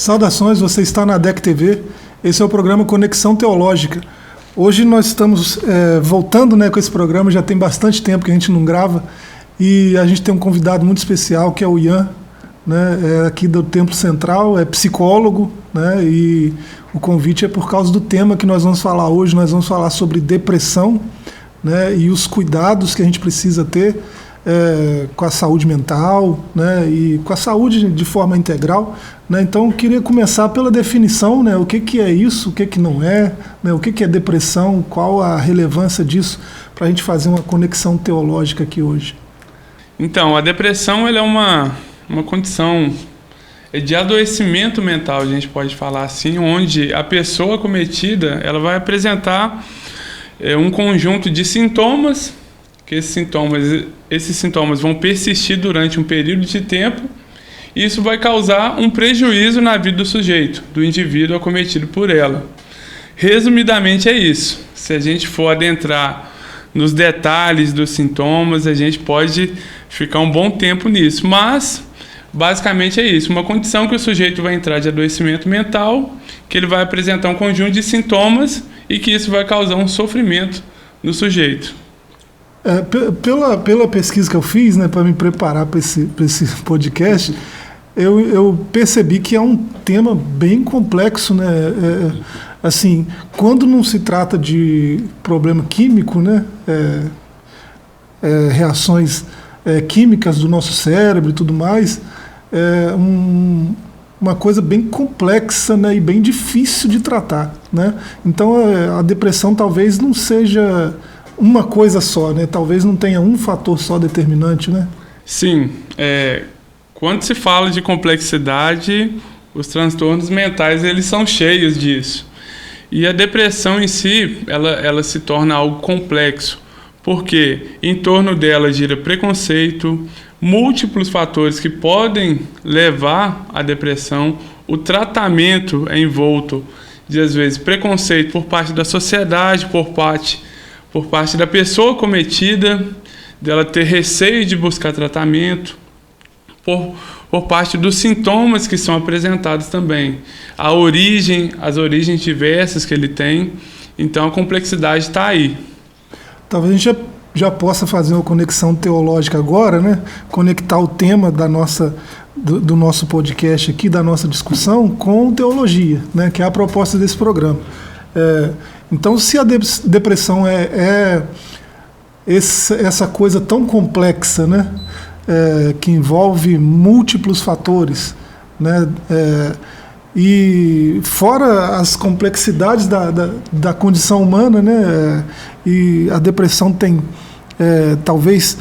Saudações, você está na DEC TV, esse é o programa Conexão Teológica. Hoje nós estamos voltando com esse programa, já tem bastante tempo que a gente não grava, e a gente tem um convidado muito especial, que é o Ian, aqui do Templo Central, é psicólogo, e o convite é por causa do tema que nós vamos falar hoje. Nós vamos falar sobre depressão, e os cuidados que a gente precisa ter com a saúde mental, e com a saúde de forma integral. Então, eu queria começar pela definição, o que é isso, o que não é, o que é depressão, qual a relevância disso, para a gente fazer uma conexão teológica aqui hoje. Então, a depressão ela é uma condição de adoecimento mental, a gente pode falar assim, onde a pessoa acometida ela vai apresentar um conjunto de sintomas, que esses sintomas vão persistir durante um período de tempo, e isso vai causar um prejuízo na vida do sujeito, do indivíduo acometido por ela. Resumidamente é isso. Se a gente for adentrar nos detalhes dos sintomas, a gente pode ficar um bom tempo nisso, mas basicamente é isso, uma condição que o sujeito vai entrar de adoecimento mental, que ele vai apresentar um conjunto de sintomas e que isso vai causar um sofrimento no sujeito. Pela pesquisa que eu fiz, para me preparar para esse podcast, eu percebi que é um tema bem complexo, assim, quando não se trata de problema químico, reações químicas do nosso cérebro e tudo mais, uma coisa bem complexa, e bem difícil de tratar, Então a depressão talvez não seja uma coisa só, talvez não tenha um fator só determinante, Sim, quando se fala de complexidade, os transtornos mentais eles são cheios disso. E a depressão em si, ela se torna algo complexo, porque em torno dela gira preconceito, múltiplos fatores que podem levar à depressão. O tratamento é envolto de, às vezes, preconceito por parte da sociedade, por parte da pessoa acometida, dela ter receio de buscar tratamento, por parte dos sintomas que são apresentados também, as origens diversas que ele tem. Então a complexidade está aí. Talvez a gente já possa fazer uma conexão teológica agora, conectar o tema do nosso podcast aqui, da nossa discussão, com teologia, que é a proposta desse programa. Então, se a depressão é essa coisa tão complexa, que envolve múltiplos fatores, e fora as complexidades da condição humana, e a depressão tem talvez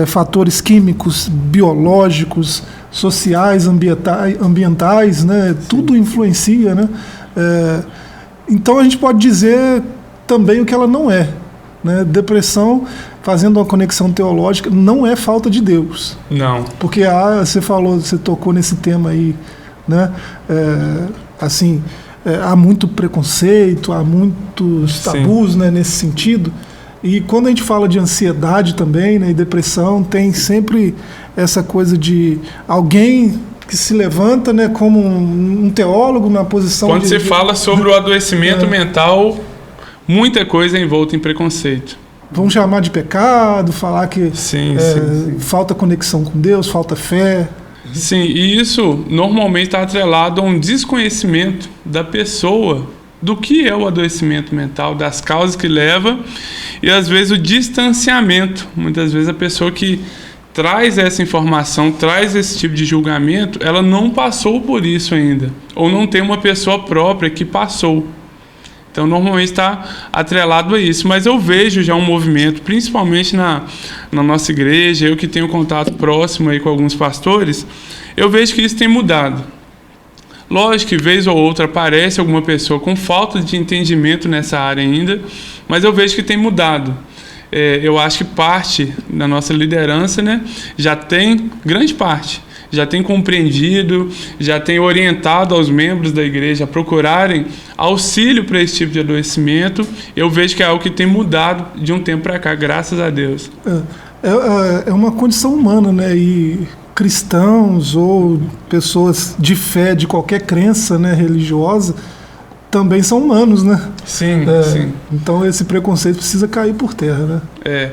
fatores químicos, biológicos, sociais, ambientais, tudo influencia, então a gente pode dizer também o que ela não é. Depressão, fazendo uma conexão teológica, não é falta de Deus. Não. Porque você tocou nesse tema aí, assim, há muito preconceito, há muitos tabus, nesse sentido. E quando a gente fala de ansiedade também, e depressão, tem sempre essa coisa de alguém que se levanta, como um teólogo na posição Quando se fala sobre o adoecimento mental, muita coisa é envolta em preconceito. Vão chamar de pecado, falar que falta conexão com Deus, falta fé. Sim, e isso normalmente está atrelado a um desconhecimento da pessoa do que é o adoecimento mental, das causas que leva, e às vezes o distanciamento. Muitas vezes a pessoa que traz essa informação, traz esse tipo de julgamento, ela não passou por isso ainda, ou não tem uma pessoa própria que passou. Então, normalmente está atrelado a isso. Mas eu vejo já um movimento, principalmente na nossa igreja, eu que tenho contato próximo aí com alguns pastores, eu vejo que isso tem mudado. Lógico que vez ou outra aparece alguma pessoa com falta de entendimento nessa área ainda, mas eu vejo que tem mudado. Eu acho que parte da nossa liderança, já tem, grande parte, já tem compreendido, já tem orientado aos membros da igreja a procurarem auxílio para esse tipo de adoecimento. Eu vejo que é algo que tem mudado de um tempo para cá, graças a Deus. É uma condição humana, e cristãos ou pessoas de fé, de qualquer crença, né, religiosa, também são humanos, né? Sim, sim. Então esse preconceito precisa cair por terra, né?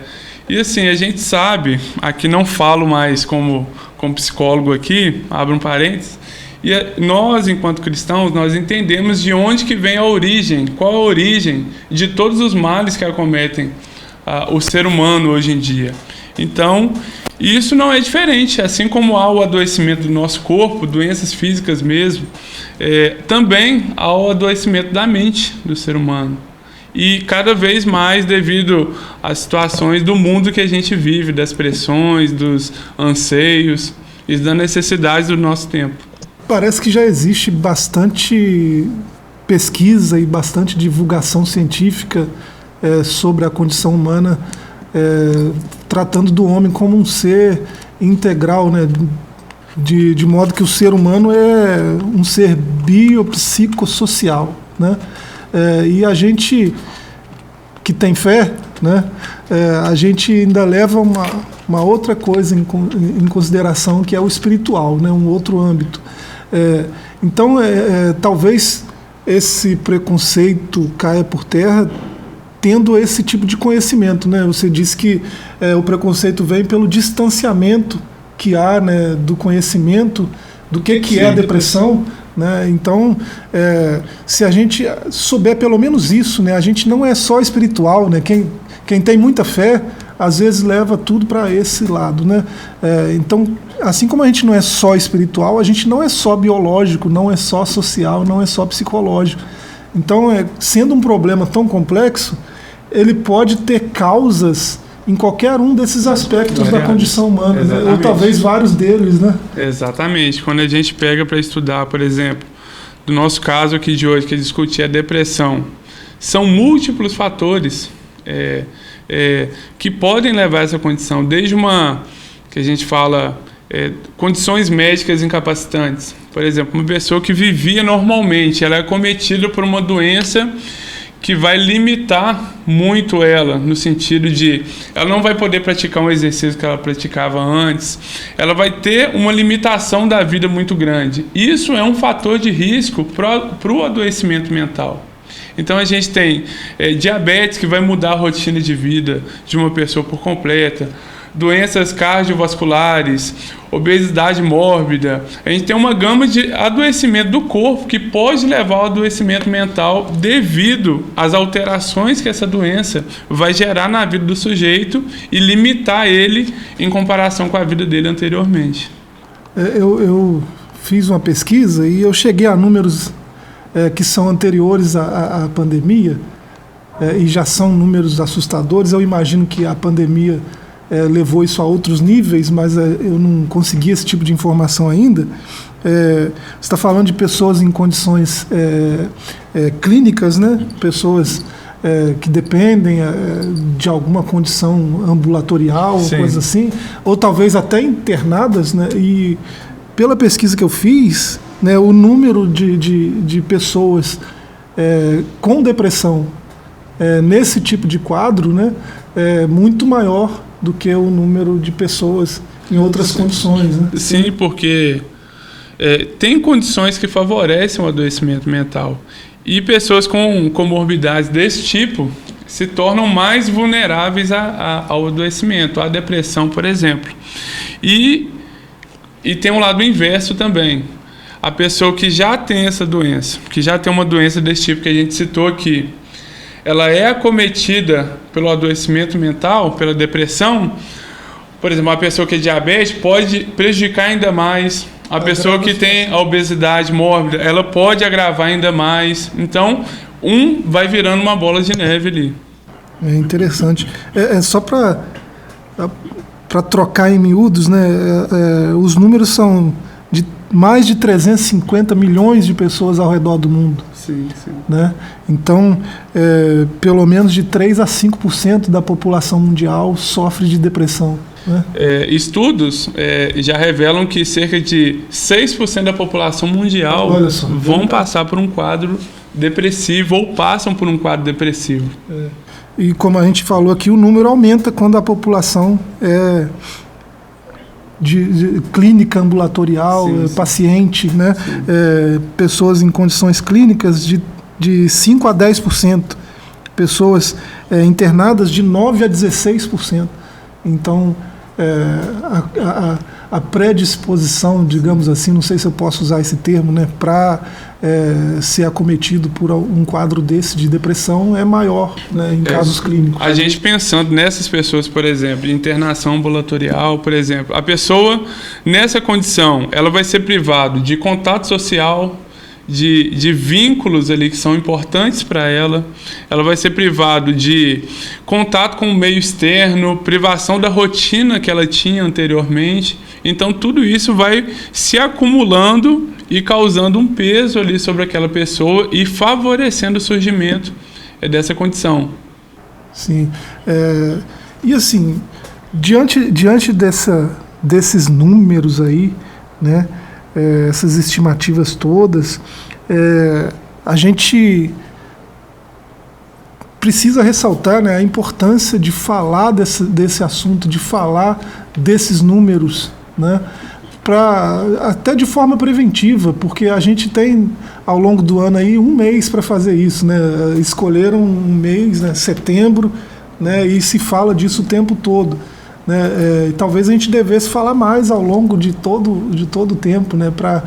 E assim, a gente sabe, aqui não falo mais como psicólogo aqui, abro um parênteses, e nós, enquanto cristãos, nós entendemos de onde que vem a origem, qual a origem de todos os males que acometem o ser humano hoje em dia. Então, isso não é diferente, assim como há o adoecimento do nosso corpo, doenças físicas mesmo, também há o adoecimento da mente do ser humano. E cada vez mais devido às situações do mundo que a gente vive, das pressões, dos anseios e das necessidades do nosso tempo. Parece que já existe bastante pesquisa e bastante divulgação científica sobre a condição humana, tratando do homem como um ser integral, né? De modo que o ser humano é um ser biopsicossocial, né? E a gente que tem fé, né, a gente ainda leva uma outra coisa em consideração, que é o espiritual, né, um outro âmbito. Então, talvez esse preconceito caia por terra tendo esse tipo de conhecimento, né? Você disse que o preconceito vem pelo distanciamento que há, né, do conhecimento do que é a depressão, né? Então, se a gente souber pelo menos isso, né, a gente não é só espiritual, né? Quem tem muita fé, às vezes leva tudo para esse lado, né? Então, assim como a gente não é só espiritual, a gente não é só biológico, não é só social, não é só psicológico. Então, sendo um problema tão complexo, ele pode ter causas em qualquer um desses aspectos da condição humana, né? Ou talvez vários deles, né? Exatamente. Quando a gente pega para estudar, por exemplo, do nosso caso aqui de hoje, que discutir a depressão, são múltiplos fatores que podem levar a essa condição, desde que a gente fala, condições médicas incapacitantes. Por exemplo, uma pessoa que vivia normalmente, ela é acometida por uma doença que vai limitar muito ela, no sentido de ela não vai poder praticar um exercício que ela praticava antes, ela vai ter uma limitação da vida muito grande. Isso é um fator de risco para o adoecimento mental. Então a gente tem diabetes, que vai mudar a rotina de vida de uma pessoa por completa, doenças cardiovasculares, obesidade mórbida. A gente tem uma gama de adoecimento do corpo que pode levar ao adoecimento mental devido às alterações que essa doença vai gerar na vida do sujeito e limitar ele em comparação com a vida dele anteriormente. Eu fiz uma pesquisa e eu cheguei a números que são anteriores à pandemia, e já são números assustadores. Eu imagino que a pandemia levou isso a outros níveis, mas eu não consegui esse tipo de informação ainda. Você está falando de pessoas em condições clínicas, né? Pessoas que dependem de alguma condição ambulatorial, coisa assim, ou talvez até internadas, né? E pela pesquisa que eu fiz, né, o número de pessoas com depressão nesse tipo de quadro, né, é muito maior do que o número de pessoas em outras condições, né? Sim, porque tem condições que favorecem o adoecimento mental. E pessoas com comorbidades desse tipo se tornam mais vulneráveis ao adoecimento, à depressão, por exemplo. E tem um lado inverso também. A pessoa que já tem essa doença, que já tem uma doença desse tipo que a gente citou aqui, ela é acometida pelo adoecimento mental, pela depressão. Por exemplo, uma pessoa que é diabética pode prejudicar ainda mais. A pessoa que tem a obesidade mórbida, ela pode agravar ainda mais. Então, vai virando uma bola de neve ali. É interessante. Só para trocar em miúdos, né? Os números são de mais de 350 milhões de pessoas ao redor do mundo. Sim, sim. Né? Então, pelo menos de 3 a 5% da população mundial sofre de depressão. Né? Estudos já revelam que cerca de 6% da população mundial vão passar por um quadro depressivo ou passam por um quadro depressivo. E como a gente falou aqui, o número aumenta quando a população é de clínica ambulatorial, paciente, né? Pessoas em condições clínicas de 5 a 10%, pessoas internadas de 9 a 16%. Então, a predisposição, digamos assim, não sei se eu posso usar esse termo, né, para ser acometido por um quadro desse de depressão é maior, né, em casos clínicos. A gente pensando nessas pessoas, por exemplo, de internação ambulatorial, por exemplo, a pessoa nessa condição, ela vai ser privada de contato social, de vínculos ali que são importantes para ela vai ser privada de contato com o meio externo, privação da rotina que ela tinha anteriormente. Então tudo isso vai se acumulando e causando um peso ali sobre aquela pessoa e favorecendo o surgimento dessa condição. Sim. E assim, diante desses números aí, né, essas estimativas todas, a gente precisa ressaltar, né, a importância de falar desse assunto, de falar desses números, né, até de forma preventiva, porque a gente tem ao longo do ano aí 1 mês para fazer isso, né? Escolheram um mês, né, setembro, né, e se fala disso o tempo todo, né? E talvez a gente devesse falar mais ao longo de todo o tempo, né, para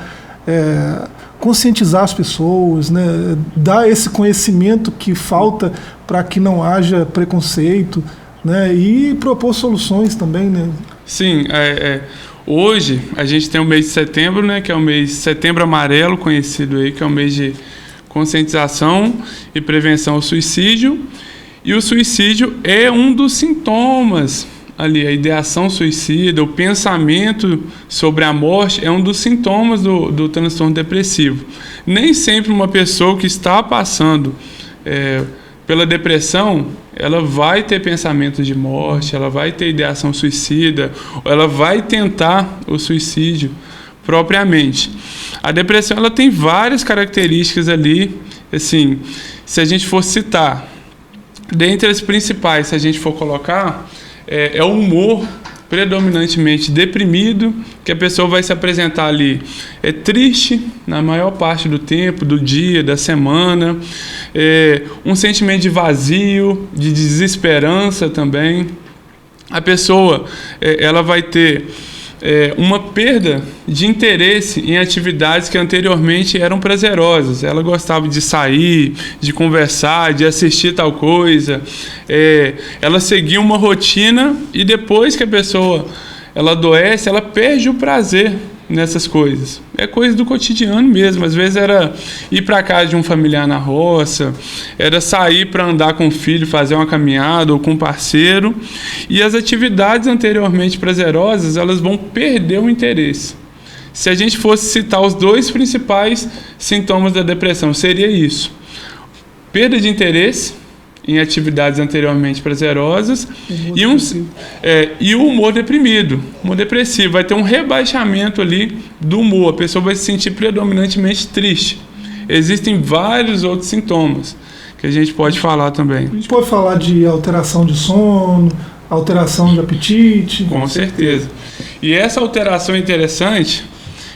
conscientizar as pessoas, né, dar esse conhecimento que falta para que não haja preconceito, né, e propor soluções também, né? Sim, hoje a gente tem o mês de setembro, né, que é o mês Setembro Amarelo, conhecido aí, que é o mês de conscientização e prevenção ao suicídio. E o suicídio é um dos sintomas ali, a ideação suicida, o pensamento sobre a morte é um dos sintomas do transtorno depressivo. Nem sempre uma pessoa que está passando pela depressão, ela vai ter pensamentos de morte, ela vai ter ideação suicida, ou ela vai tentar o suicídio propriamente. A depressão, ela tem várias características ali, assim, se a gente for citar, dentre as principais, se a gente for colocar, é o humor predominantemente deprimido, que a pessoa vai se apresentar ali triste na maior parte do tempo, do dia, da semana, um sentimento de vazio, de desesperança também. A pessoa ela vai ter uma perda de interesse em atividades que anteriormente eram prazerosas. Ela gostava de sair, de conversar, de assistir tal coisa. Ela seguia uma rotina e depois que a pessoa ela adoece, ela perde o prazer nessas coisas. É coisa do cotidiano mesmo. Às vezes era ir para casa de um familiar na roça, era sair para andar com o filho, fazer uma caminhada ou com um parceiro. E as atividades anteriormente prazerosas, elas vão perder o interesse. Se a gente fosse citar os 2 principais sintomas da depressão, seria isso: perda de interesse em atividades anteriormente prazerosas e o humor deprimido, humor depressivo. Vai ter um rebaixamento ali do humor, a pessoa vai se sentir predominantemente triste. Existem vários outros sintomas que a gente pode falar também. A gente pode falar de alteração de sono, alteração de apetite. Com certeza. E essa alteração é interessante,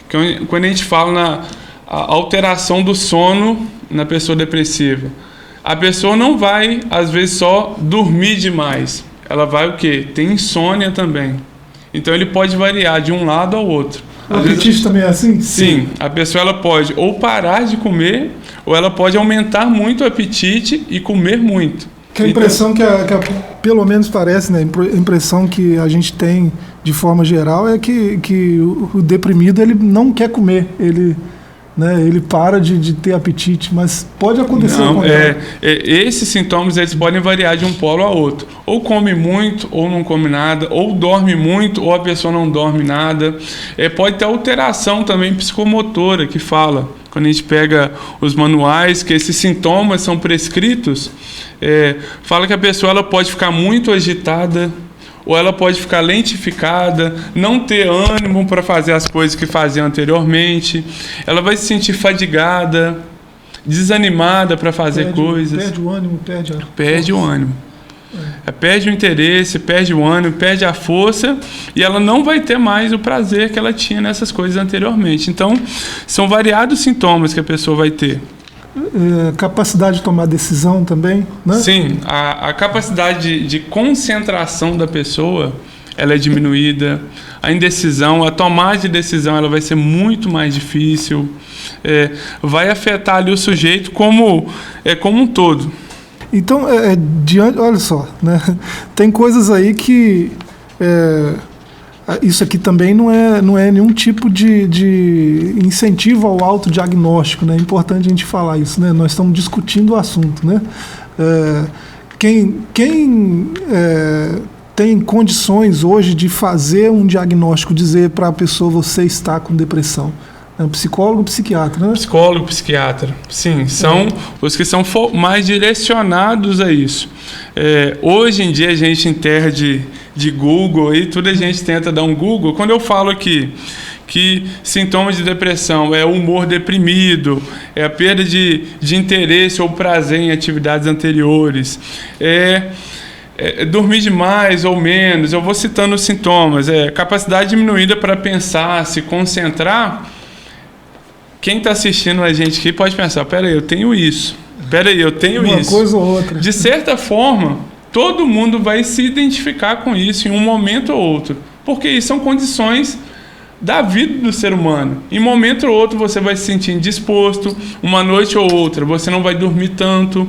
que quando a gente fala na alteração do sono na pessoa depressiva, a pessoa não vai, às vezes, só dormir demais. Ela vai o quê? Tem insônia também. Então, ele pode variar de um lado ao outro. O apetite também é assim? Sim. A pessoa ela pode ou parar de comer, ou ela pode aumentar muito o apetite e comer muito. Que a impressão pelo menos parece, né? A impressão que a gente tem, de forma geral, é que o deprimido ele não quer comer. Ele para de ter apetite, mas pode acontecer. Não, esses sintomas eles podem variar de um polo a outro. Ou come muito, ou não come nada, ou dorme muito, ou a pessoa não dorme nada. Pode ter alteração também psicomotora, que fala, quando a gente pega os manuais, que esses sintomas são prescritos, fala que a pessoa ela pode ficar muito agitada, ou ela pode ficar lentificada, não ter ânimo para fazer as coisas que fazia anteriormente, ela vai se sentir fadigada, desanimada para fazer coisas. Perde o ânimo, perde o ânimo. Perde o interesse, perde o ânimo, perde a força e ela não vai ter mais o prazer que ela tinha nessas coisas anteriormente. Então, são variados sintomas que a pessoa vai ter. Capacidade de tomar decisão também, né? Sim, a capacidade de concentração da pessoa, ela é diminuída. A indecisão, a tomada de decisão, ela vai ser muito mais difícil. Vai afetar ali o sujeito como um todo. Então, olha só, né? Tem coisas aí que... isso aqui também não é nenhum tipo de incentivo ao autodiagnóstico, né? É importante a gente falar isso, né? Nós estamos discutindo o assunto, né? Quem tem condições hoje de fazer um diagnóstico, dizer para a pessoa, você está com depressão? É um psicólogo, psiquiatra, né? Psicólogo, psiquiatra. Sim, são os que são mais direcionados a isso. Hoje em dia, a gente em terra de Google, e tudo a gente tenta dar um Google. Quando eu falo aqui que sintomas de depressão é o humor deprimido, é a perda de interesse ou prazer em atividades anteriores, dormir demais ou menos, eu vou citando os sintomas, capacidade diminuída para pensar, se concentrar. Quem está assistindo a gente aqui pode pensar, peraí, eu tenho isso, Uma coisa ou outra. De certa forma, todo mundo vai se identificar com isso em um momento ou outro, porque isso são condições da vida do ser humano. Em um momento ou outro você vai se sentir indisposto, uma noite ou outra você não vai dormir tanto.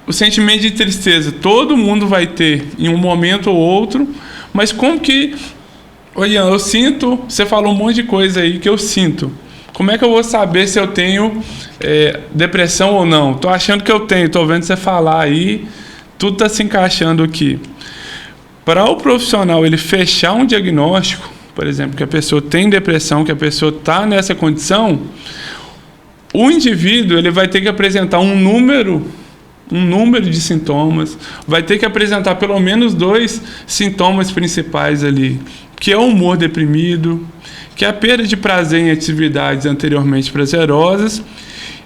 O sentimento de tristeza todo mundo vai ter em um momento ou outro, mas como que... Olha, eu sinto... Você falou um monte de coisa aí que eu sinto. Como é que eu vou saber se eu tenho depressão ou não? Tô achando que eu tenho, tô vendo você falar aí, tudo tá se encaixando aqui. Para o profissional ele fechar um diagnóstico, por exemplo, que a pessoa tem depressão, que a pessoa está nessa condição, o indivíduo ele vai ter que apresentar um número de sintomas, vai ter que apresentar pelo menos 2 sintomas principais ali, que é o humor deprimido, que é a perda de prazer em atividades anteriormente prazerosas,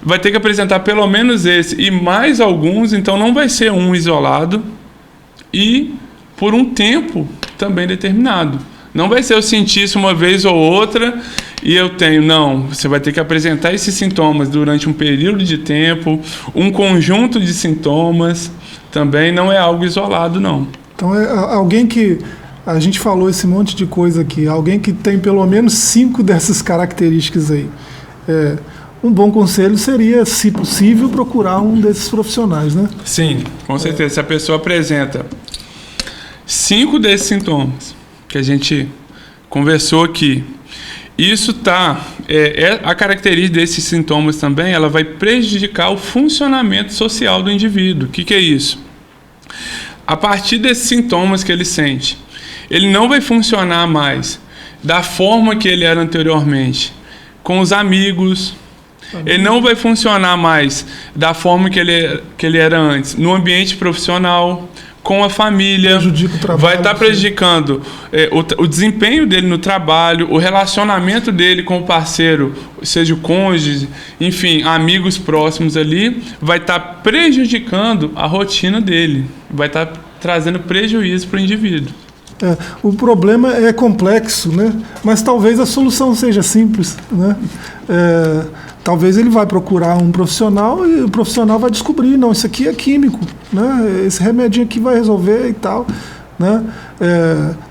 vai ter que apresentar pelo menos esse e mais alguns, então não vai ser um isolado e por um tempo também determinado. Não vai ser eu sentir isso uma vez ou outra e eu tenho, não. Você vai ter que apresentar esses sintomas durante um período de tempo, um conjunto de sintomas, também não é algo isolado, não. Então é alguém que... A gente falou esse monte de coisa aqui. Alguém que tem pelo menos 5 dessas características aí. Um bom conselho seria, se possível, procurar um desses profissionais, né? Sim, com certeza. Se a pessoa apresenta 5 desses sintomas que a gente conversou aqui, isso a característica desses sintomas também, ela vai prejudicar o funcionamento social do indivíduo. O que é isso? A partir desses sintomas que ele sente, ele não vai funcionar mais da forma que ele era anteriormente, com os amigos. Ele não vai funcionar mais da forma que ele era antes, no ambiente profissional, com a família. Vai estar prejudicando o desempenho dele no trabalho, o relacionamento dele com o parceiro, seja o cônjuge, enfim, amigos próximos ali, vai estar prejudicando a rotina dele, vai estar trazendo prejuízo para o indivíduo. O problema é complexo, né? Mas talvez a solução seja simples, né? Talvez ele vai procurar um profissional e o profissional vai descobrir, não, isso aqui é químico, né? Esse remedinho aqui vai resolver e tal, né?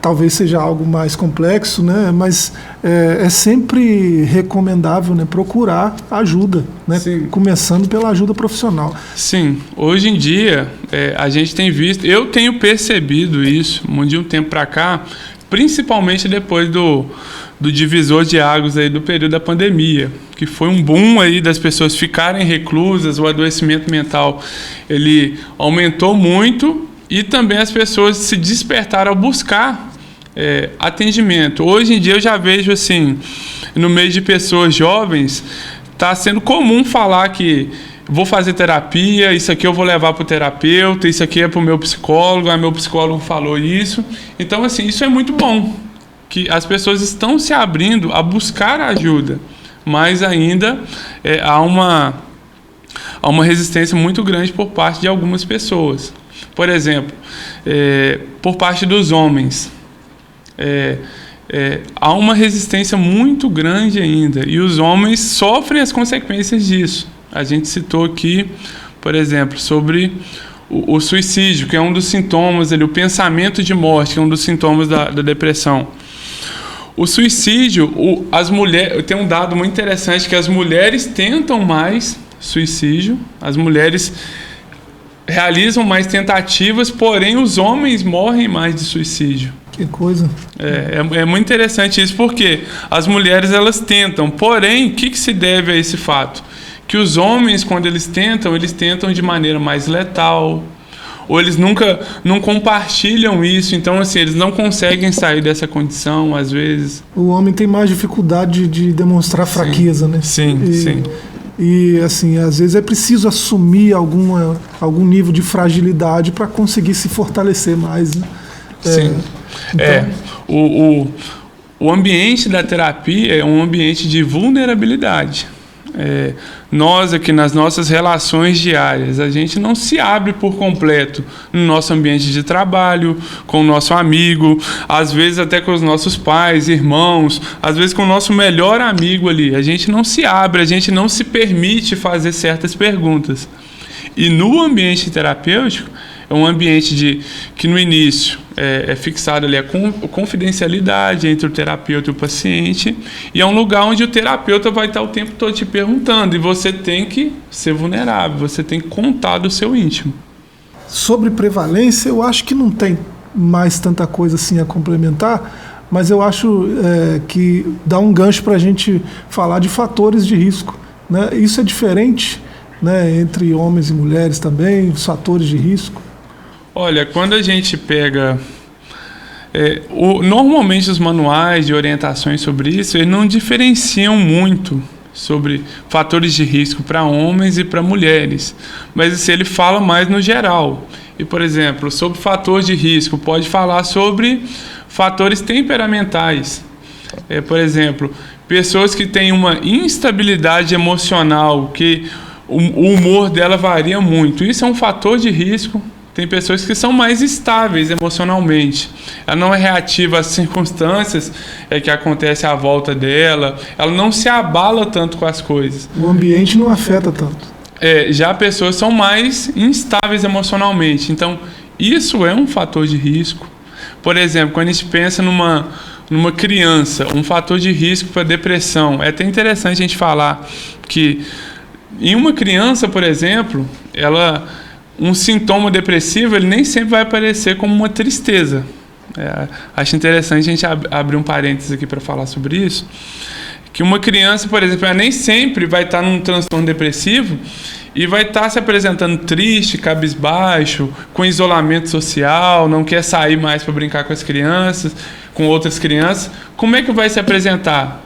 Talvez seja algo mais complexo, né? Mas é sempre recomendável, né, procurar ajuda, né? Começando pela ajuda profissional. Sim, hoje em dia a gente tem visto, eu tenho percebido isso de um tempo para cá, principalmente depois do divisor de águas aí do período da pandemia, que foi um boom aí das pessoas ficarem reclusas, o adoecimento mental ele aumentou muito e também as pessoas se despertaram a buscar atendimento. Hoje em dia eu já vejo assim, no meio de pessoas jovens, está sendo comum falar que vou fazer terapia, isso aqui eu vou levar para o terapeuta, isso aqui é para o meu psicólogo, meu psicólogo falou isso. Então assim, isso é muito bom, que as pessoas estão se abrindo a buscar ajuda, mas ainda há uma resistência muito grande por parte de algumas pessoas. Por exemplo, por parte dos homens, há uma resistência muito grande ainda, e os homens sofrem as consequências disso. A gente citou aqui, por exemplo, sobre o suicídio, que é um dos sintomas, o pensamento de morte, que é um dos sintomas da depressão. O suicídio, as mulheres, tem um dado muito interessante, que as mulheres tentam mais suicídio, as mulheres realizam mais tentativas, porém os homens morrem mais de suicídio. Que coisa. É muito interessante isso, porque as mulheres elas tentam, porém, o que se deve a esse fato? Que os homens, quando eles tentam de maneira mais letal, ou eles não compartilham isso, então assim, eles não conseguem sair dessa condição, às vezes. O homem tem mais dificuldade de demonstrar fraqueza, né? Sim. E assim, às vezes é preciso assumir algum nível de fragilidade para conseguir se fortalecer mais, né? Sim. Então... O ambiente da terapia é um ambiente de vulnerabilidade. Nós aqui nas nossas relações diárias, a gente não se abre por completo no nosso ambiente de trabalho, com o nosso amigo, às vezes até com os nossos pais, irmãos, às vezes com o nosso melhor amigo ali. A gente não se abre, a gente não se permite fazer certas perguntas. E no ambiente terapêutico, é um ambiente que no início é fixado ali a confidencialidade entre o terapeuta e o paciente, e é um lugar onde o terapeuta vai estar o tempo todo te perguntando, e você tem que ser vulnerável, você tem que contar do seu íntimo. Sobre prevalência, eu acho que não tem mais tanta coisa assim a complementar, mas eu acho que dá um gancho para a gente falar de fatores de risco, né? Isso é diferente, né, entre homens e mulheres também, os fatores de risco. Olha, quando a gente pega... normalmente os manuais de orientações sobre isso, eles não diferenciam muito sobre fatores de risco para homens e para mulheres, mas assim, ele fala mais no geral. E, por exemplo, sobre fator de risco, pode falar sobre fatores temperamentais. Por exemplo, pessoas que têm uma instabilidade emocional, que o humor dela varia muito. Isso é um fator de risco. Tem pessoas que são mais estáveis emocionalmente. Ela não é reativa às circunstâncias que acontecem à volta dela. Ela não se abala tanto com as coisas. O ambiente não afeta tanto. Já pessoas são mais instáveis emocionalmente. Então, isso é um fator de risco. Por exemplo, quando a gente pensa numa criança, um fator de risco para depressão. É até interessante a gente falar que em uma criança, por exemplo, um sintoma depressivo, ele nem sempre vai aparecer como uma tristeza. Acho interessante a gente abrir um parênteses aqui para falar sobre isso, que uma criança, por exemplo, ela nem sempre vai estar num transtorno depressivo e vai estar se apresentando triste, cabisbaixo, com isolamento social, não quer sair mais para brincar com as crianças, com outras crianças. Como é que vai se apresentar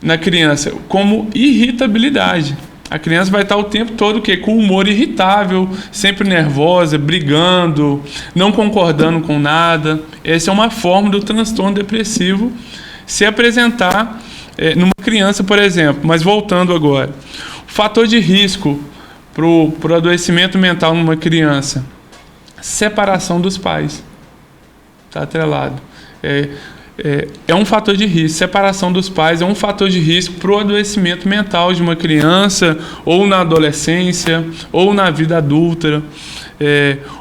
na criança? Como irritabilidade. A criança vai estar o tempo todo com humor irritável, sempre nervosa, brigando, não concordando com nada. Essa é uma forma do transtorno depressivo se apresentar numa criança, por exemplo. Mas voltando agora, o fator de risco para o adoecimento mental numa criança: separação dos pais. Está atrelado. É um fator de risco. Separação dos pais é um fator de risco para o adoecimento mental de uma criança, ou na adolescência, ou na vida adulta.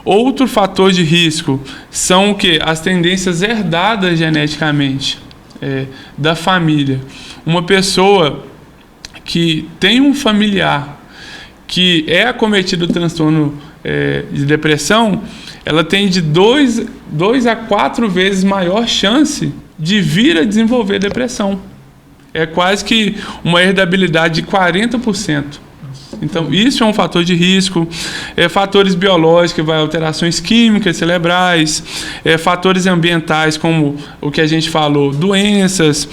Outro fator de risco são o quê? As tendências herdadas geneticamente da família. Uma pessoa que tem um familiar que é acometido do transtorno de depressão, ela tem de 2 a 4 vezes maior chance de vir a desenvolver depressão. É quase que uma herdabilidade de 40%. Então, isso é um fator de risco. Fatores biológicos, alterações químicas cerebrais, fatores ambientais, como o que a gente falou, doenças,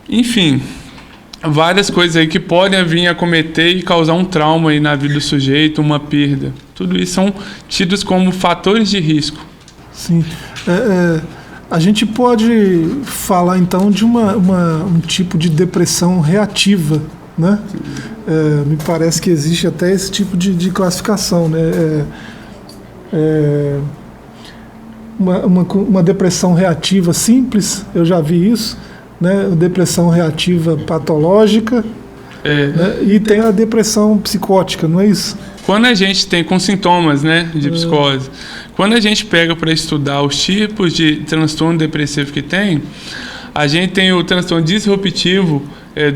enfim, várias coisas aí que podem vir a cometer e causar um trauma aí na vida do sujeito, uma perda. Tudo isso são tidos como fatores de risco. Sim. A gente pode falar, então, de um tipo de depressão reativa, né? Me parece que existe até esse tipo de classificação, né? Uma depressão reativa simples, eu já vi isso, né? Depressão reativa patológica, né? E tem a depressão psicótica, não é isso? Quando a gente tem com sintomas, né, de psicose, quando a gente pega para estudar os tipos de transtorno depressivo que tem, a gente tem o transtorno disruptivo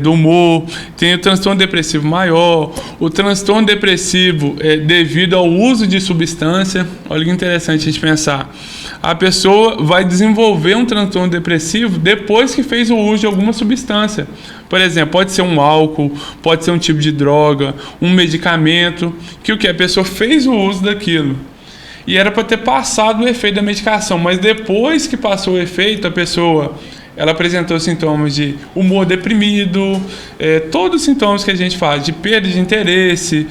do humor, tem o transtorno depressivo maior, o transtorno depressivo devido ao uso de substância. Olha que interessante a gente pensar. A pessoa vai desenvolver um transtorno depressivo depois que fez o uso de alguma substância. Por exemplo, pode ser um álcool, pode ser um tipo de droga, um medicamento, que a pessoa fez o uso daquilo. E era para ter passado o efeito da medicação, mas depois que passou o efeito, a pessoa ela apresentou sintomas de humor deprimido, todos os sintomas que a gente fala, de perda de interesse,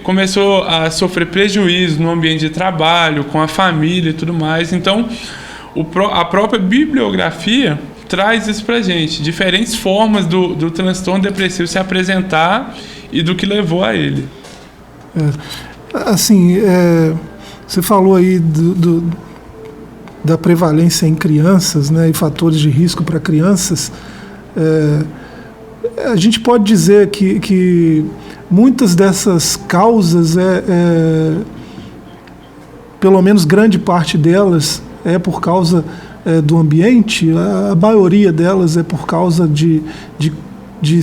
começou a sofrer prejuízo no ambiente de trabalho, com a família e tudo mais. Então, a própria bibliografia traz isso para a gente, diferentes formas do transtorno depressivo se apresentar e do que levou a ele. Você falou aí da prevalência em crianças, né, e fatores de risco para crianças. A gente pode dizer que muitas dessas causas, pelo menos grande parte delas, é por causa do ambiente. A maioria delas é por causa de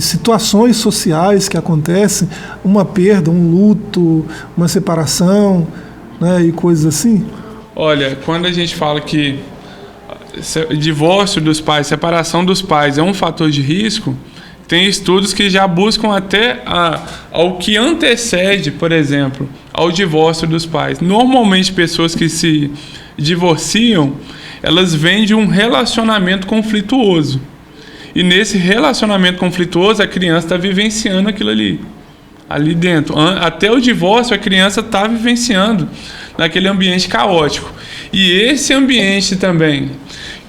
situações sociais que acontecem, uma perda, um luto, uma separação, né, e coisas assim. Olha, quando a gente fala que divórcio dos pais, separação dos pais é um fator de risco, tem estudos que já buscam até ao que antecede, por exemplo, ao divórcio dos pais. Normalmente, pessoas que se divorciam, elas vêm de um relacionamento conflituoso. E nesse relacionamento conflituoso, a criança está vivenciando aquilo ali dentro. Até o divórcio, a criança está vivenciando naquele ambiente caótico. E esse ambiente também,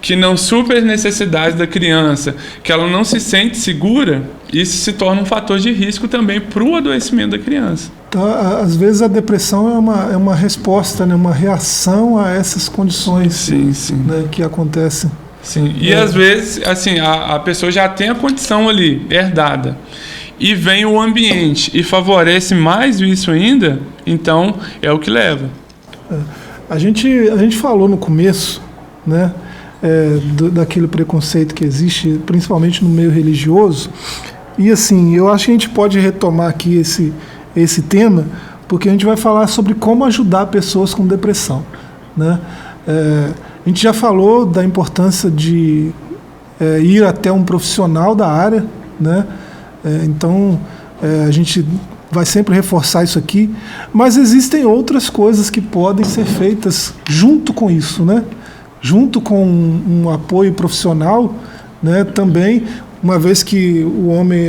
que não supre as necessidades da criança, que ela não se sente segura, isso se torna um fator de risco também para o adoecimento da criança. Então, às vezes a depressão é uma resposta, né, uma reação a essas condições, sim. Né, que acontecem. Sim, e às vezes assim, a pessoa já tem a condição ali, herdada, e vem o ambiente e favorece mais isso ainda, então é o que leva. A gente falou no começo, né, daquele preconceito que existe, principalmente no meio religioso, e assim, eu acho que a gente pode retomar aqui esse tema, porque a gente vai falar sobre como ajudar pessoas com depressão, né? A gente já falou da importância de ir até um profissional da área, né? Então, a gente vai sempre reforçar isso aqui, mas existem outras coisas que podem ser feitas junto com isso, né? Junto com um apoio profissional, né? Também, uma vez que o homem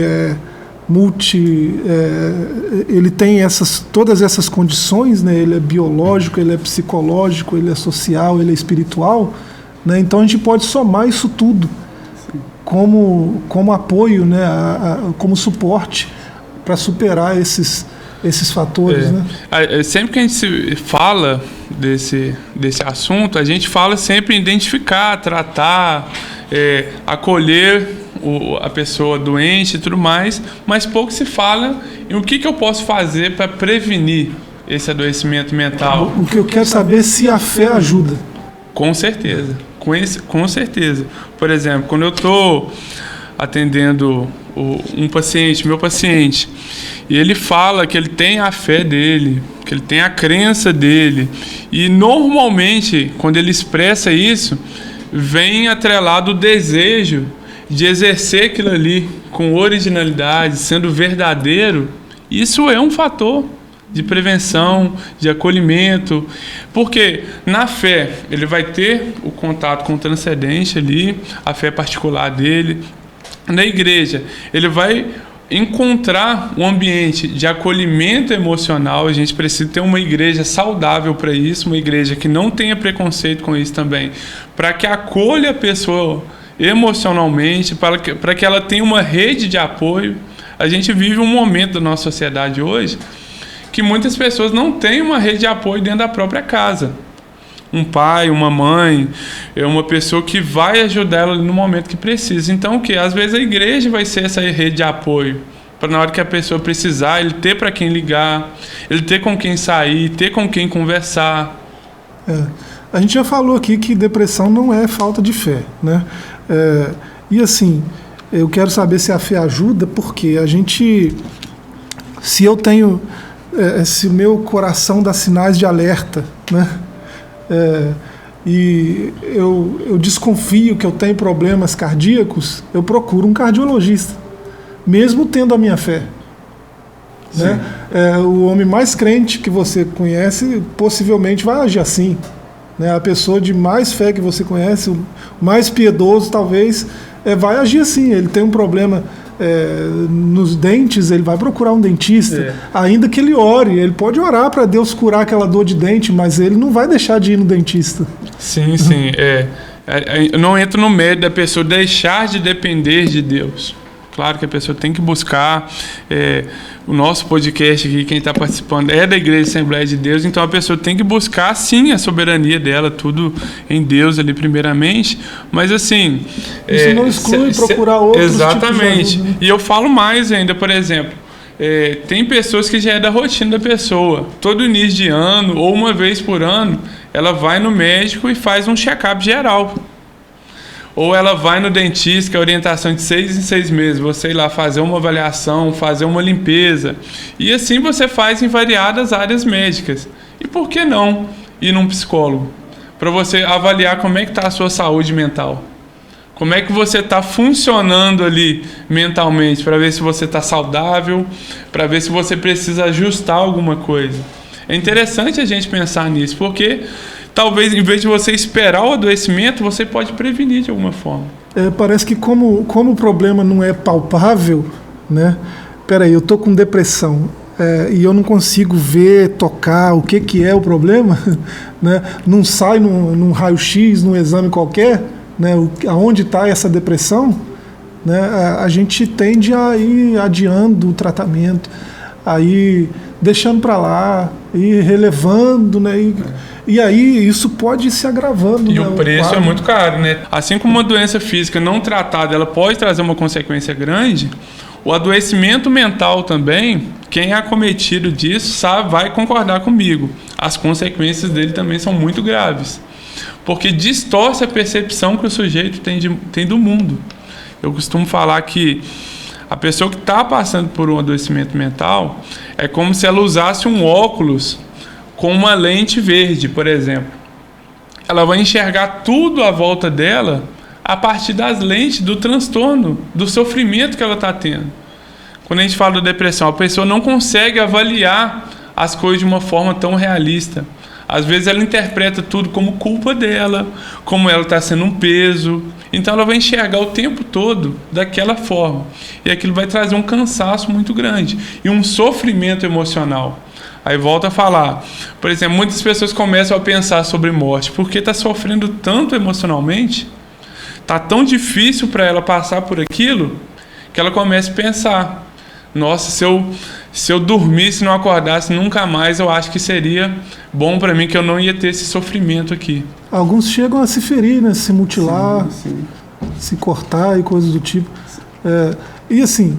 ele tem todas essas condições, né? Ele é biológico, ele é psicológico, ele é social, ele é espiritual, né? Então a gente pode somar isso tudo como apoio, né? Como suporte para superar esses fatores, né? Sempre que a gente fala desse assunto, a gente fala sempre em identificar, tratar, acolher a pessoa doente e tudo mais, mas pouco se fala em o que eu posso fazer para prevenir esse adoecimento mental. O que eu quero saber é se a fé ajuda. Com certeza, com certeza. Por exemplo, quando eu estou atendendo meu paciente, e ele fala que ele tem a fé dele, que ele tem a crença dele, e normalmente, quando ele expressa isso, vem atrelado o desejo de exercer aquilo ali com originalidade, sendo verdadeiro. Isso é um fator de prevenção, de acolhimento, porque na fé ele vai ter o contato com o transcendente ali, a fé particular dele. Na igreja ele vai encontrar um ambiente de acolhimento emocional. A gente precisa ter uma igreja saudável para isso, uma igreja que não tenha preconceito com isso também, para que acolha a pessoa emocionalmente, para que ela tenha uma rede de apoio. A gente vive um momento da nossa sociedade hoje que muitas pessoas não têm uma rede de apoio dentro da própria casa. Um pai, uma mãe, uma pessoa que vai ajudar ela no momento que precisa. Então, o que? Às vezes a igreja vai ser essa rede de apoio, para na hora que a pessoa precisar, ele ter para quem ligar, ele ter com quem sair, ter com quem conversar. A gente já falou aqui que depressão não é falta de fé, né? E assim, eu quero saber se a fé ajuda, porque a gente, se eu tenho, se o meu coração dá sinais de alerta, né? E eu desconfio que eu tenho problemas cardíacos, eu procuro um cardiologista, mesmo tendo a minha fé. Né? O homem mais crente que você conhece possivelmente vai agir assim. Né? A pessoa de mais fé que você conhece, o mais piedoso talvez, vai agir assim. Ele tem um problema nos dentes, ele vai procurar um dentista, ainda que ele ore. Ele pode orar para Deus curar aquela dor de dente, mas ele não vai deixar de ir no dentista. Sim. Eu não entro no mérito da pessoa deixar de depender de Deus. Claro que a pessoa tem que buscar. O nosso podcast aqui, quem está participando é da Igreja Assembleia de Deus, então a pessoa tem que buscar sim a soberania dela, tudo em Deus ali primeiramente, mas assim... Isso não exclui procurar outros exatamente. tipos de ajuda, né? E eu falo mais ainda, por exemplo, tem pessoas que já é da rotina da pessoa, todo início de ano ou uma vez por ano, ela vai no médico e faz um check-up geral. Ou ela vai no dentista, que é a orientação de 6 em 6 meses, você ir lá fazer uma avaliação, fazer uma limpeza. E assim você faz em variadas áreas médicas. E por que não ir num psicólogo? Para você avaliar como é que está a sua saúde mental. Como é que você está funcionando ali mentalmente, para ver se você está saudável, para ver se você precisa ajustar alguma coisa. É interessante a gente pensar nisso, porque... talvez, em vez de você esperar o adoecimento, você pode prevenir de alguma forma. Parece que como o problema não é palpável, né? Peraí, eu estou com depressão e eu não consigo ver, tocar o que é o problema, né? Não sai num raio-x, num exame qualquer, né? Aonde está essa depressão, né? A gente tende a ir adiando o tratamento, aí deixando para lá, ir relevando, né? E aí isso pode ir se agravando. E o preço é muito caro, né? Assim como uma doença física não tratada, ela pode trazer uma consequência grande, o adoecimento mental também, quem é acometido disso vai concordar comigo. As consequências dele também são muito graves, porque distorce a percepção que o sujeito tem do mundo. Eu costumo falar que a pessoa que está passando por um adoecimento mental é como se ela usasse um óculos com uma lente verde, por exemplo. Ela vai enxergar tudo à volta dela a partir das lentes do transtorno, do sofrimento que ela está tendo. Quando a gente fala da depressão, a pessoa não consegue avaliar as coisas de uma forma tão realista. Às vezes ela interpreta tudo como culpa dela, como ela está sendo um peso. Então ela vai enxergar o tempo todo daquela forma. E aquilo vai trazer um cansaço muito grande e um sofrimento emocional. Aí volta a falar, por exemplo, muitas pessoas começam a pensar sobre morte, porque está sofrendo tanto emocionalmente, está tão difícil para ela passar por aquilo, que ela começa a pensar, nossa, se eu dormisse e não acordasse nunca mais, eu acho que seria bom para mim, que eu não ia ter esse sofrimento aqui. Alguns chegam a se ferir, né? Se mutilar, sim. Se cortar e coisas do tipo. E assim...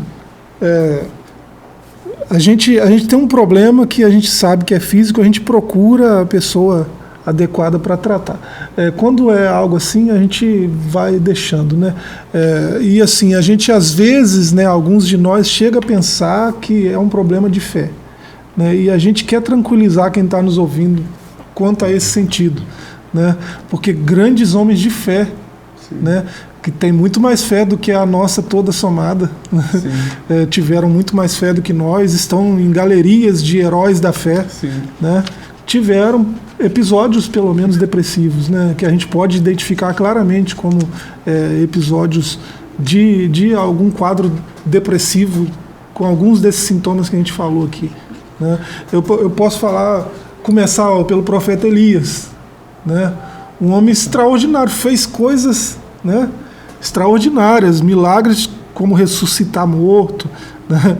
A gente tem um problema que a gente sabe que é físico, a gente procura a pessoa adequada para tratar. Quando é algo assim, a gente vai deixando, né? E assim, a gente às vezes, né, alguns de nós chega a pensar que é um problema de fé, né? E a gente quer tranquilizar quem está nos ouvindo quanto a esse sentido, né? Porque grandes homens de fé, né, que tem muito mais fé do que a nossa toda somada, tiveram muito mais fé do que nós, estão em galerias de heróis da fé, né? Tiveram episódios pelo menos depressivos, né? Que a gente pode identificar claramente como episódios de algum quadro depressivo com alguns desses sintomas que a gente falou aqui, né? Eu posso começar pelo profeta Elias, né? Um homem extraordinário, fez coisas, né, extraordinárias, milagres como ressuscitar morto, né?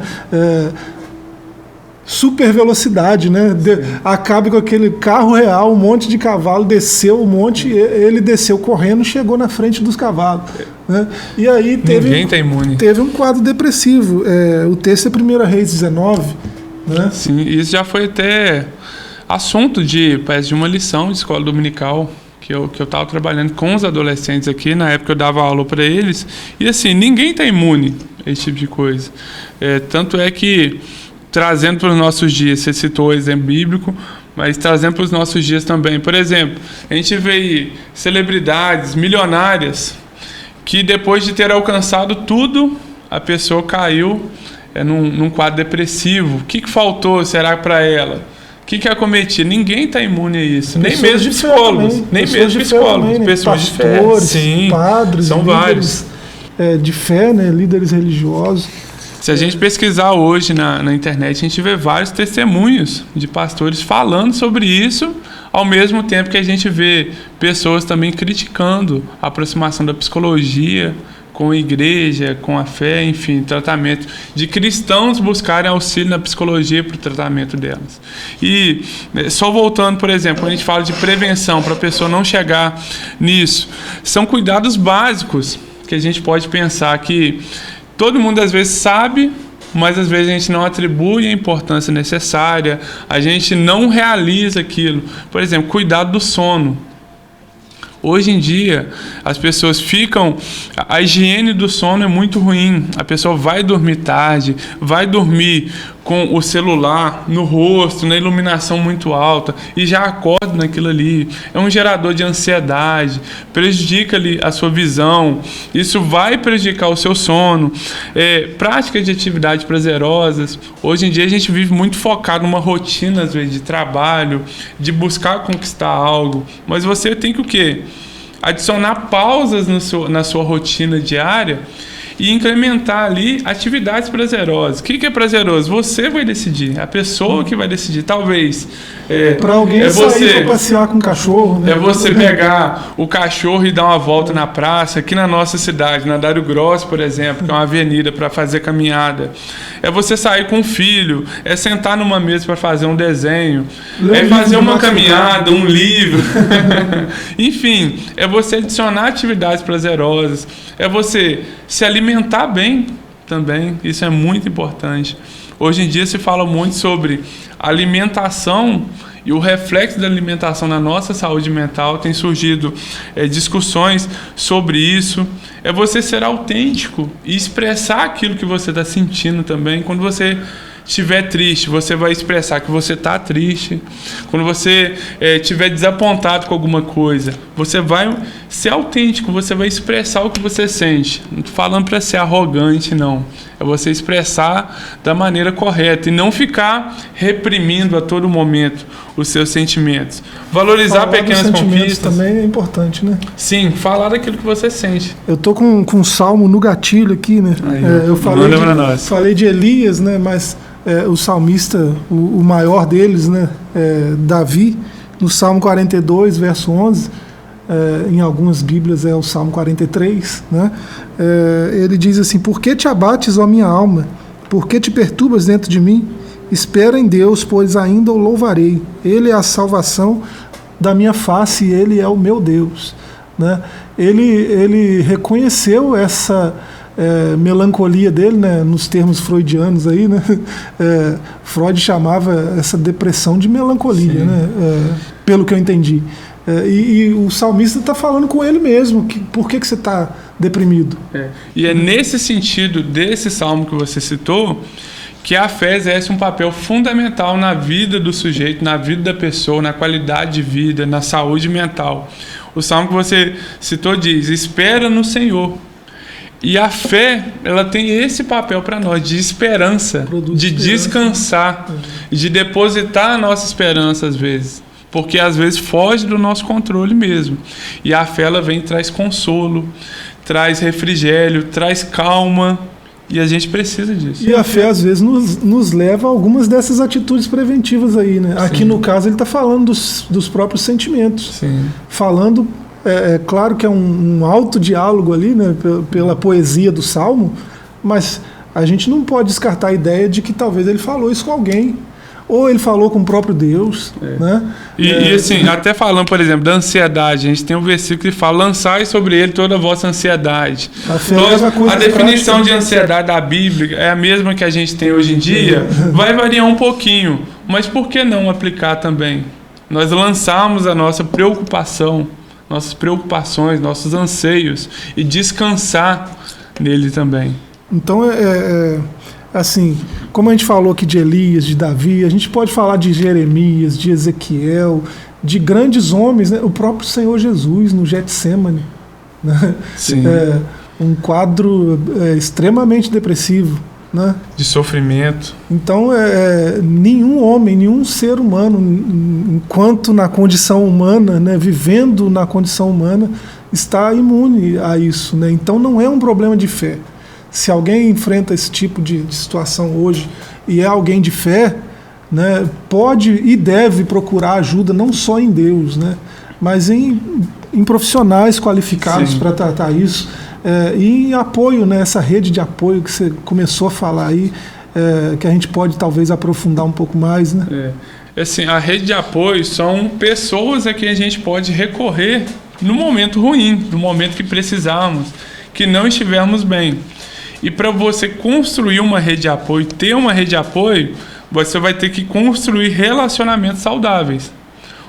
Super velocidade, né? Acaba com aquele carro real, um monte de cavalo, desceu um monte, ele desceu correndo, chegou na frente dos cavalos, né? E aí Ninguém tá imune. Teve um quadro depressivo. O texto é 1 Reis 19, né? Sim, isso já foi até assunto parece de uma lição de escola dominical que eu estava trabalhando com os adolescentes aqui. Na época eu dava aula para eles, e assim, ninguém tá imune a esse tipo de coisa. Tanto é que, trazendo para os nossos dias, você citou o exemplo bíblico, mas trazendo para os nossos dias também. Por exemplo, a gente vê aí celebridades milionárias que, depois de ter alcançado tudo, a pessoa caiu num quadro depressivo. O que faltou, será, para ela? O que acometia? Ninguém está imune a isso. Nem mesmo psicólogos. Nem mesmo psicólogos. Pessoas de fé. Sim, padres, são vários. De fé, né? Líderes religiosos. Se a gente pesquisar hoje na internet, a gente vê vários testemunhos de pastores falando sobre isso, ao mesmo tempo que a gente vê pessoas também criticando a aproximação da psicologia com a igreja, com a fé, enfim, tratamento de cristãos buscarem auxílio na psicologia para o tratamento delas. E só voltando, por exemplo, quando a gente fala de prevenção para a pessoa não chegar nisso, são cuidados básicos que a gente pode pensar que todo mundo às vezes sabe, mas às vezes a gente não atribui a importância necessária, a gente não realiza aquilo. Por exemplo, cuidado do sono. Hoje em dia, as pessoas a higiene do sono é muito ruim. A pessoa vai dormir tarde, vai dormir com o celular no rosto, na iluminação muito alta, e já acorda naquilo ali. É um gerador de ansiedade, prejudica ali a sua visão, isso vai prejudicar o seu sono. Práticas de atividades prazerosas. Hoje em dia a gente vive muito focado numa rotina, às vezes, de trabalho, de buscar conquistar algo, mas você tem que o quê? Adicionar pausas na sua rotina diária e incrementar ali atividades prazerosas. O que é prazeroso? Você vai decidir, a pessoa que vai decidir. Talvez para alguém sair para passear com o cachorro, né? É você pegar o cachorro e dar uma volta na praça, aqui na nossa cidade, na Dário Gross, por exemplo, que é uma avenida para fazer caminhada. É você sair com o filho, é sentar numa mesa para fazer um desenho, é fazer uma caminhada, um livro. Enfim, é você adicionar atividades prazerosas, é você se alimentar bem também, isso é muito importante. Hoje em dia se fala muito sobre alimentação e o reflexo da alimentação na nossa saúde mental. Tem surgido discussões sobre isso. É você ser autêntico e expressar aquilo que você está sentindo também. Quando você estiver triste, você vai expressar que você está triste. Quando você estiver desapontado com alguma coisa, você vai ser autêntico, você vai expressar o que você sente. Não estou falando para ser arrogante, não. É você expressar da maneira correta e não ficar reprimindo a todo momento os seus sentimentos. Valorizar pequenas conquistas também é importante, né? Sim, falar daquilo que você sente. Eu tô com um salmo no gatilho aqui, né? Aí, eu falei de Elias, né? Mas o salmista, o maior deles, né? Davi, no Salmo 42, verso 11, em algumas Bíblias é o Salmo 43, né? Ele diz assim: por que te abates, ó minha alma? Por que te perturbas dentro de mim? Espera em Deus, pois ainda o louvarei. Ele é a salvação da minha face e Ele é o meu Deus, né? Ele reconheceu essa melancolia dele, né, nos termos freudianos aí, né? Freud chamava essa depressão de melancolia, né? Pelo que eu entendi. E o salmista está falando com ele mesmo. Por que você está deprimido? E é nesse sentido desse salmo que você citou que a fé exerce um papel fundamental na vida do sujeito, na vida da pessoa, na qualidade de vida, na saúde mental. O salmo que você citou diz: espera no Senhor. E a fé, ela tem esse papel para nós, de esperança, de descansar, de depositar a nossa esperança às vezes. Porque às vezes foge do nosso controle mesmo. E a fé, ela vem e traz consolo, traz refrigério, traz calma. E a gente precisa disso. E a fé, às vezes, nos leva a algumas dessas atitudes preventivas aí, né? Sim. Aqui, no caso, ele está falando dos próprios sentimentos. Sim. Falando, claro que é um alto diálogo ali, né? Pela poesia do Salmo, mas a gente não pode descartar a ideia de que talvez ele falou isso com alguém, ou ele falou com o próprio Deus, né? E assim, até falando, por exemplo, da ansiedade, a gente tem um versículo que fala: lançai sobre ele toda a vossa ansiedade. A definição de ansiedade da Bíblia é a mesma que a gente tem hoje em dia, vai variar um pouquinho, mas por que não aplicar também? Nós lançamos a nossa preocupação, nossas preocupações, nossos anseios, e descansar nele também. Então, assim, como a gente falou aqui de Elias, de Davi, a gente pode falar de Jeremias, de Ezequiel, de grandes homens, né? O próprio Senhor Jesus no Getsêmani, né? Sim. Um quadro extremamente depressivo, né? De sofrimento. Então, nenhum homem, nenhum ser humano, enquanto na condição humana, né, vivendo na condição humana, está imune a isso, né? Então, não é um problema de fé. Se alguém enfrenta esse tipo de situação hoje e é alguém de fé, né, pode e deve procurar ajuda não só em Deus, né, mas em profissionais qualificados para tratar isso, e em apoio, né, essa rede de apoio que você começou a falar aí, que a gente pode talvez aprofundar um pouco mais, né? Assim, a rede de apoio são pessoas a quem a gente pode recorrer no momento ruim, no momento que precisarmos, que não estivermos bem. E para você construir uma rede de apoio, ter uma rede de apoio, você vai ter que construir relacionamentos saudáveis.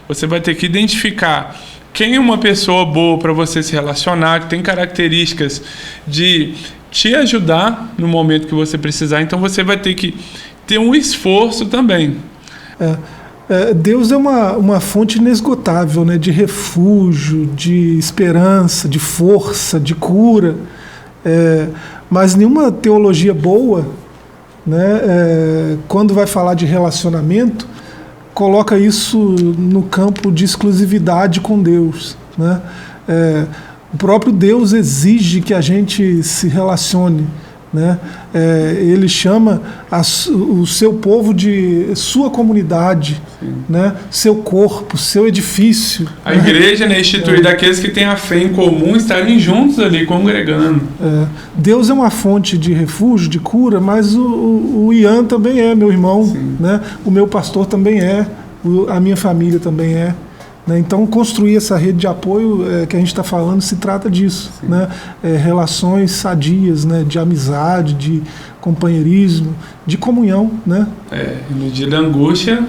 Você vai ter que identificar quem é uma pessoa boa para você se relacionar, que tem características de te ajudar no momento que você precisar. Então você vai ter que ter um esforço também. Deus é uma fonte inesgotável, né, de refúgio, de esperança, de força, de cura. Mas nenhuma teologia boa, né, quando vai falar de relacionamento, coloca isso no campo de exclusividade com Deus, né? O próprio Deus exige que a gente se relacione, né? Ele chama o seu povo de sua comunidade, né? Seu corpo, seu edifício. A igreja é instituída aqueles que têm a fé em comum estarem juntos ali, congregando. Deus é uma fonte de refúgio, de cura, mas o Ian também é meu irmão, né? O meu pastor também a minha família também é. Né? Então, construir essa rede de apoio que a gente está falando se trata disso, né? Relações sadias, né? De amizade, de companheirismo, de comunhão, né? No dia da angústia,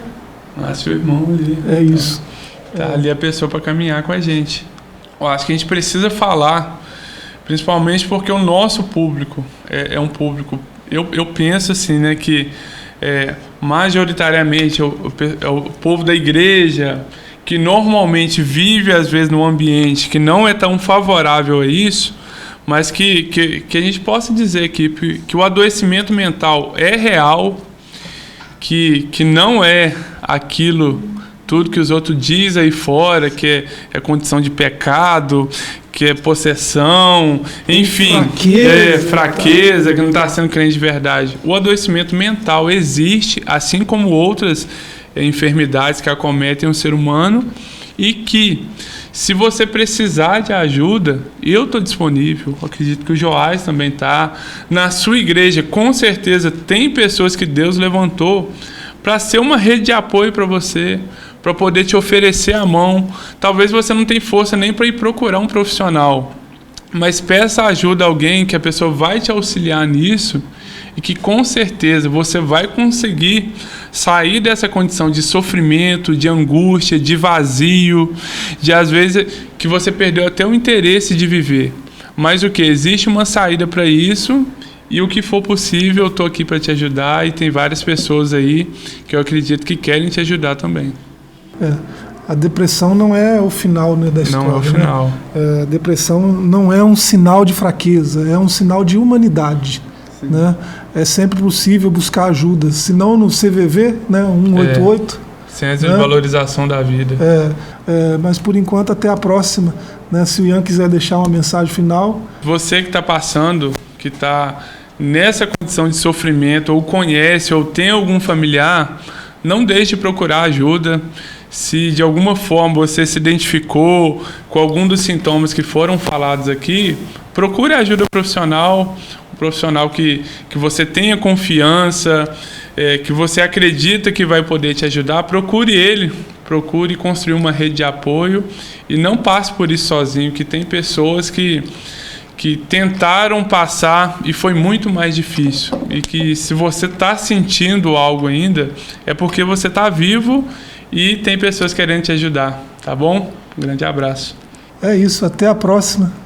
nasce o irmão ali. Isso. Tá ali a pessoa para caminhar com a gente. Eu acho que a gente precisa falar, principalmente porque o nosso público é um público, eu penso assim, né, que majoritariamente é o povo da igreja, que normalmente vive, às vezes, num ambiente que não é tão favorável a isso, mas que a gente possa dizer que o adoecimento mental é real, que não é aquilo, tudo que os outros dizem aí fora, que é condição de pecado, que é possessão, enfim, fraqueza, que não está sendo crente de verdade. O adoecimento mental existe, assim como outras enfermidades que acometem o ser humano, e que, se você precisar de ajuda, eu estou disponível. Eu acredito que o Joás também está. Na sua igreja, com certeza, tem pessoas que Deus levantou para ser uma rede de apoio para você, para poder te oferecer a mão. Talvez você não tenha força nem para ir procurar um profissional, mas peça ajuda a alguém que a pessoa vai te auxiliar nisso, e que com certeza você vai conseguir sair dessa condição de sofrimento, de angústia, de vazio, de às vezes que você perdeu até o interesse de viver. Mas existe uma saída para isso, e o que for possível eu estou aqui para te ajudar, e tem várias pessoas aí que eu acredito que querem te ajudar também. A depressão não é o final, né, da história. Não é o final. Né? A depressão não é um sinal de fraqueza, é um sinal de humanidade. Né? É sempre possível buscar ajuda, se não no CVV, né, 188. Sem essa valorização da vida. Mas por enquanto, até a próxima. Né? Se o Ian quiser deixar uma mensagem final. Você que está passando, que está nessa condição de sofrimento, ou conhece, ou tem algum familiar, não deixe de procurar ajuda. Se de alguma forma você se identificou com algum dos sintomas que foram falados aqui, procure ajuda profissional. O profissional que você tenha confiança, que você acredita que vai poder te ajudar, procure ele, procure construir uma rede de apoio e não passe por isso sozinho, que tem pessoas que tentaram passar e foi muito mais difícil. E que se você está sentindo algo ainda, é porque você está vivo e tem pessoas querendo te ajudar, tá bom? Um grande abraço. É isso, até a próxima.